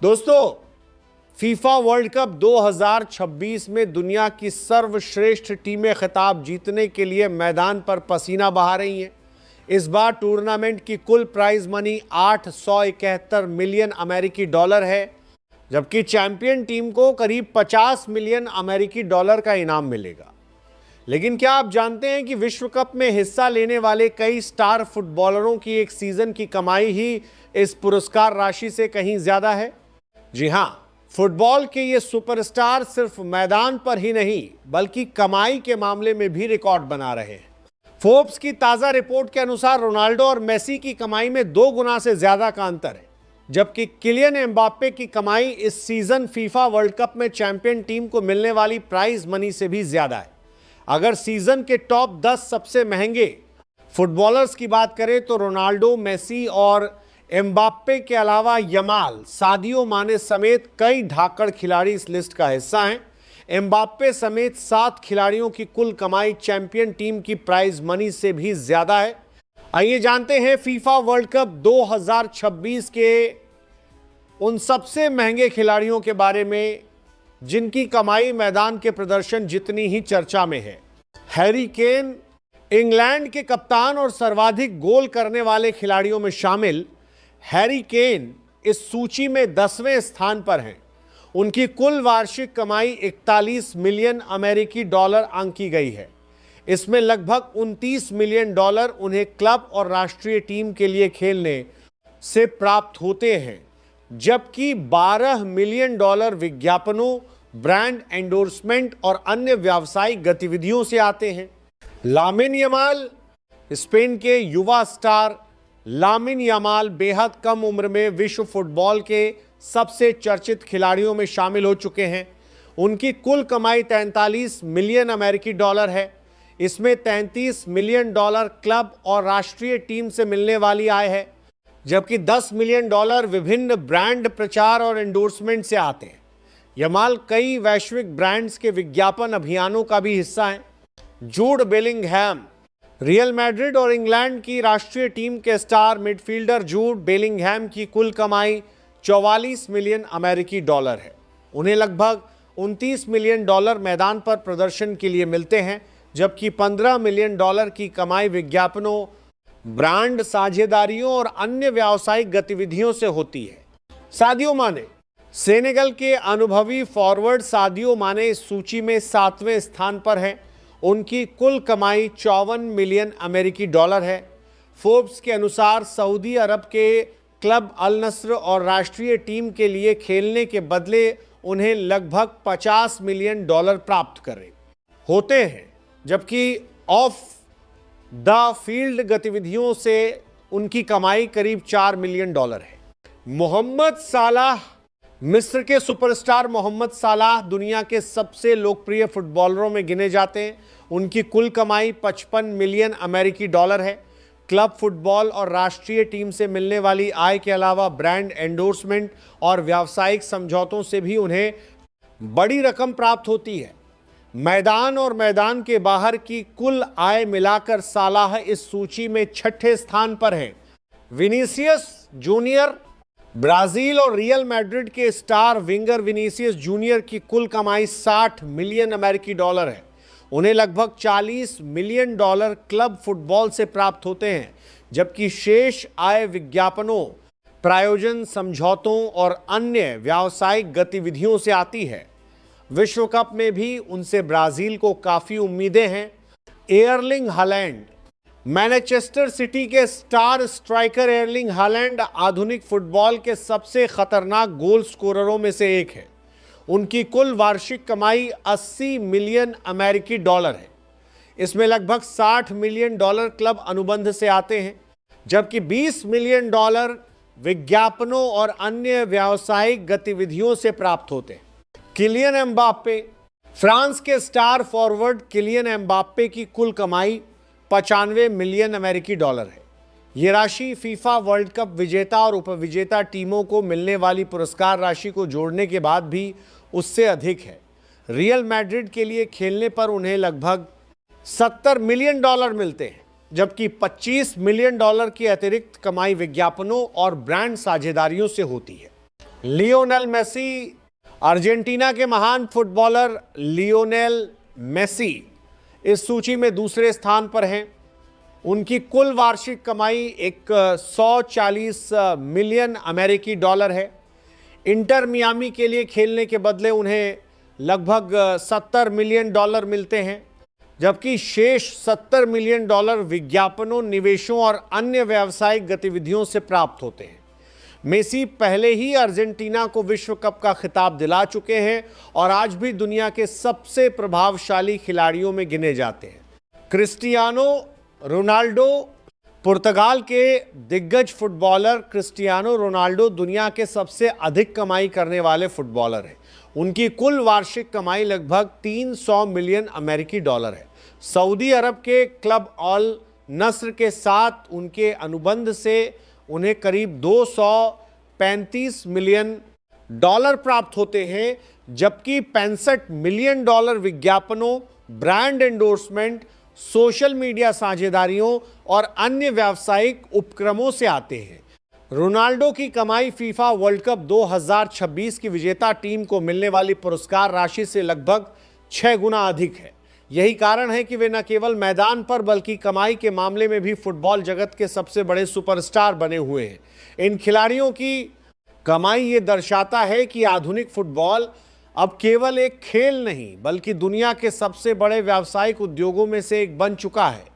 दोस्तों, FIFA world cup 2026 में दुनिया की सर्वश्रेष्ठ टीमें खिताब जीतने के लिए मैदान पर पसीना बहा रही हैं। इस बार टूर्नामेंट की कुल प्राइज मनी 871 मिलियन अमेरिकी डॉलर है, जबकि चैंपियन टीम को करीब 50 मिलियन अमेरिकी डॉलर का इनाम मिलेगा। लेकिन क्या आप जानते हैं कि विश्व कप में हिस्सा लेने वाले कई स्टार फुटबॉलरों की एक सीजन की कमाई ही इस पुरस्कार राशि से कहीं ज्यादा है? जी हां, फुटबॉल के ये सुपरस्टार सिर्फ मैदान पर ही नहीं बल्कि कमाई के मामले में भी रिकॉर्ड बना रहे हैं। फोर्ब्स की ताजा रिपोर्ट के अनुसार रोनाल्डो और मेसी की कमाई में 2 गुना से ज्यादा का अंतर है, जबकि किलियन एम्बाप्पे की कमाई इस सीजन फीफा वर्ल्ड कप में चैंपियन टीम को मिलने वाली प्राइज मनी से भी ज्यादा है। अगर सीजन के टॉप 10 सबसे महंगे फुटबॉलर्स की बात करें तो रोनाल्डो, मेसी और एम्बाप्पे के अलावा यमाल, सादियो माने समेत कई धाकड़ खिलाड़ी इस लिस्ट का हिस्सा हैं। एम्बाप्पे समेत 7 खिलाड़ियों की कुल कमाई चैंपियन टीम की प्राइज मनी से भी ज्यादा है। आइए जानते हैं फीफा वर्ल्ड कप 2026 के उन सबसे महंगे खिलाड़ियों के बारे में जिनकी कमाई मैदान के प्रदर्शन जितनी ही चर्चा में है। हैरी केन इंग्लैंड के कप्तान और सर्वाधिक गोल करने वाले खिलाड़ियों में शामिल हैरी केन इस सूची में 10वें स्थान पर हैं। उनकी कुल वार्षिक कमाई 41 मिलियन अमेरिकी डॉलर आंकी गई है। इसमें लगभग 29 मिलियन डॉलर उन्हें क्लब और राष्ट्रीय टीम के लिए खेलने से प्राप्त होते हैं, जबकि 12 मिलियन डॉलर विज्ञापनों, ब्रांड एंडोर्समेंट और अन्य व्यावसायिक गतिविधियों से आते हैं। लामिन यमाल, स्पेन के युवा स्टार लामिन यमाल बेहद कम उम्र में विश्व फुटबॉल के सबसे चर्चित खिलाड़ियों में शामिल हो चुके हैं। उनकी कुल कमाई 43 मिलियन अमेरिकी डॉलर है। इसमें 33 मिलियन डॉलर क्लब और राष्ट्रीय टीम से मिलने वाली आय है, जबकि 10 मिलियन डॉलर विभिन्न ब्रांड प्रचार और एंडोर्समेंट से आते हैं। यमाल कई वैश्विक ब्रांड्स के विज्ञापन अभियानों का भी हिस्सा है। जूड बेलिंगहैम, रियल मैड्रिड और इंग्लैंड की राष्ट्रीय टीम के स्टार मिडफील्डर जूड बेलिंगहैम की कुल कमाई 44 मिलियन अमेरिकी डॉलर है। उन्हें लगभग 29 मिलियन डॉलर मैदान पर प्रदर्शन के लिए मिलते हैं, जबकि 15 मिलियन डॉलर की कमाई विज्ञापनों, ब्रांड साझेदारियों और अन्य व्यावसायिक गतिविधियों से होती है। सादियो माने, सेनेगल के अनुभवी फॉरवर्ड सादियो माने इस सूची में 7वें स्थान पर हैं। उनकी कुल कमाई 54 मिलियन अमेरिकी डॉलर है। फोर्ब्स के अनुसार सऊदी अरब के क्लब अल नस्र और राष्ट्रीय टीम के लिए खेलने के बदले उन्हें लगभग 50 मिलियन डॉलर प्राप्त करें होते हैं, जबकि ऑफ द फील्ड गतिविधियों से उनकी कमाई करीब 4 मिलियन डॉलर है। मोहम्मद सालाह, मिस्र के सुपरस्टार मोहम्मद सालाह दुनिया के सबसे लोकप्रिय फुटबॉलरों में गिने जाते हैं। उनकी कुल कमाई 55 मिलियन अमेरिकी डॉलर है। क्लब फुटबॉल और राष्ट्रीय टीम से मिलने वाली आय के अलावा ब्रांड एंडोर्समेंट और व्यावसायिक समझौतों से भी उन्हें बड़ी रकम प्राप्त होती है। मैदान और मैदान के बाहर की कुल आय मिलाकर सालाह इस सूची में 6ठे स्थान पर हैं। विनीसियस जूनियर, ब्राजील और रियल मैड्रिड के स्टार विंगर विनीसियस जूनियर की कुल कमाई 60 मिलियन अमेरिकी डॉलर है। उन्हें लगभग 40 मिलियन डॉलर क्लब फुटबॉल से प्राप्त होते हैं, जबकि शेष आय विज्ञापनों, प्रायोजन समझौतों और अन्य व्यावसायिक गतिविधियों से आती है। विश्व कप में भी उनसे ब्राजील को काफ़ी उम्मीदें हैं। एयरलिंग हालैंड, मैनचेस्टर सिटी के स्टार स्ट्राइकर एयरलिंग हालैंड आधुनिक फुटबॉल के सबसे खतरनाक गोल स्कोररों में से एक है। उनकी कुल वार्षिक कमाई 80 मिलियन अमेरिकी डॉलर है। इसमें लगभग 60 मिलियन डॉलर क्लब अनुबंध से आते हैं, जबकि 20 मिलियन डॉलर विज्ञापनों और अन्य व्यावसायिक गतिविधियों से प्राप्त होते हैं। किलियन एम्बाप्पे, फ्रांस के स्टार फॉरवर्ड किलियन एम्बाप्पे की कुल कमाई 95 मिलियन अमेरिकी डॉलर है। ये राशि फीफा वर्ल्ड कप विजेता और उपविजेता टीमों को मिलने वाली पुरस्कार राशि को जोड़ने के बाद भी उससे अधिक है। रियल मैड्रिड के लिए खेलने पर उन्हें लगभग 70 मिलियन डॉलर मिलते हैं, जबकि $25 मिलियन की अतिरिक्त कमाई विज्ञापनों और ब्रांड साझेदारियों से होती है। लियोनेल मेसी, अर्जेंटीना के महान फुटबॉलर लियोनेल मेसी इस सूची में दूसरे स्थान पर हैं। उनकी कुल वार्षिक कमाई 140 मिलियन अमेरिकी डॉलर है। इंटर मियामी के लिए खेलने के बदले उन्हें लगभग $70 मिलियन मिलते हैं, जबकि शेष $70 मिलियन विज्ञापनों, निवेशों और अन्य व्यावसायिक गतिविधियों से प्राप्त होते हैं। मेसी पहले ही अर्जेंटीना को विश्व कप का खिताब दिला चुके हैं और आज भी दुनिया के सबसे प्रभावशाली खिलाड़ियों में गिने जाते हैं। क्रिस्टियानो रोनाल्डो, पुर्तगाल के दिग्गज फुटबॉलर क्रिस्टियानो रोनाल्डो दुनिया के सबसे अधिक कमाई करने वाले फुटबॉलर हैं। उनकी कुल वार्षिक कमाई लगभग 300 मिलियन अमेरिकी डॉलर है। सऊदी अरब के क्लब अल नस्र के साथ उनके अनुबंध से उन्हें करीब $235 मिलियन प्राप्त होते हैं, जबकि $65 मिलियन विज्ञापनों, ब्रांड एंडोर्समेंट, सोशल मीडिया साझेदारियों और अन्य व्यावसायिक उपक्रमों से आते हैं। रोनाल्डो की कमाई फीफा वर्ल्ड कप 2026 की विजेता टीम को मिलने वाली पुरस्कार राशि से लगभग 6 गुना अधिक है। यही कारण है कि वे न केवल मैदान पर बल्कि कमाई के मामले में भी फुटबॉल जगत के सबसे बड़े सुपरस्टार बने हुए हैं। इन खिलाड़ियों की कमाई ये दर्शाता है कि आधुनिक फुटबॉल अब केवल एक खेल नहीं बल्कि दुनिया के सबसे बड़े व्यावसायिक उद्योगों में से एक बन चुका है।